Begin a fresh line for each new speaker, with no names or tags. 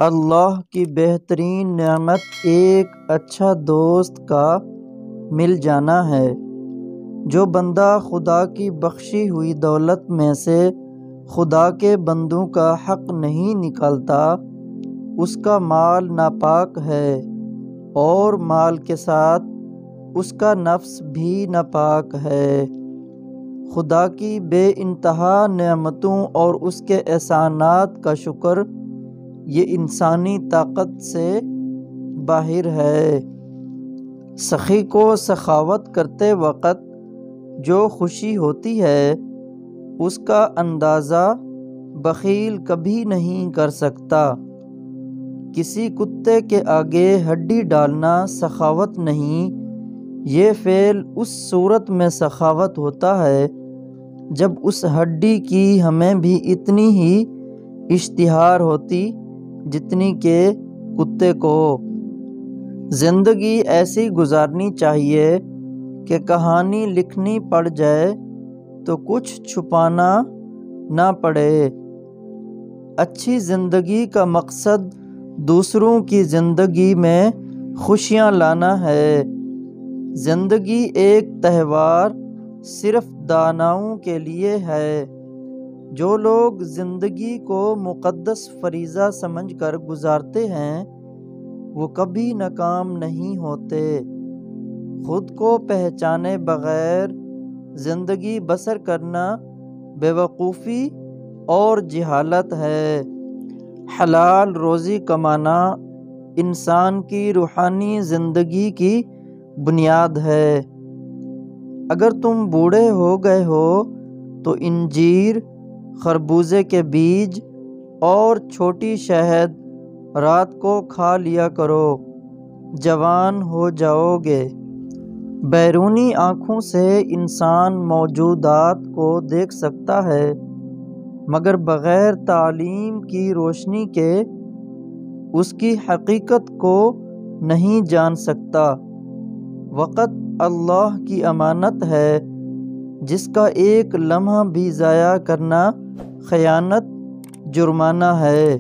اللہ کی بہترین نعمت ایک اچھا دوست کا مل جانا ہے۔ جو بندہ خدا کی بخشی ہوئی دولت میں سے خدا کے بندوں کا حق نہیں نکالتا، اس کا مال ناپاک ہے، اور مال کے ساتھ اس کا نفس بھی ناپاک ہے۔ خدا کی بے انتہا نعمتوں اور اس کے احسانات کا شکر یہ انسانی طاقت سے باہر ہے۔ سخی کو سخاوت کرتے وقت جو خوشی ہوتی ہے، اس کا اندازہ بخیل کبھی نہیں کر سکتا۔ کسی کتے کے آگے ہڈی ڈالنا سخاوت نہیں، یہ فعل اس صورت میں سخاوت ہوتا ہے جب اس ہڈی کی ہمیں بھی اتنی ہی اشتہار ہوتی جتنی کہ کتے کو۔ زندگی ایسی گزارنی چاہیے کہ کہانی لکھنی پڑ جائے تو کچھ چھپانا نہ پڑے۔ اچھی زندگی کا مقصد دوسروں کی زندگی میں خوشیاں لانا ہے۔ زندگی ایک تہوار صرف داناؤں کے لیے ہے۔ جو لوگ زندگی کو مقدس فریضہ سمجھ کر گزارتے ہیں، وہ کبھی ناکام نہیں ہوتے۔ خود کو پہچانے بغیر زندگی بسر کرنا بے وقوفی اور جہالت ہے۔ حلال روزی کمانا انسان کی روحانی زندگی کی بنیاد ہے۔ اگر تم بوڑھے ہو گئے ہو تو انجیر، خربوزے کے بیج اور چھوٹی شہد رات کو کھا لیا کرو، جوان ہو جاؤ گے۔ بیرونی آنکھوں سے انسان موجودات کو دیکھ سکتا ہے، مگر بغیر تعلیم کی روشنی کے اس کی حقیقت کو نہیں جان سکتا۔ وقت اللہ کی امانت ہے، جس کا ایک لمحہ بھی ضائع کرنا خیانت، جرمانہ ہے۔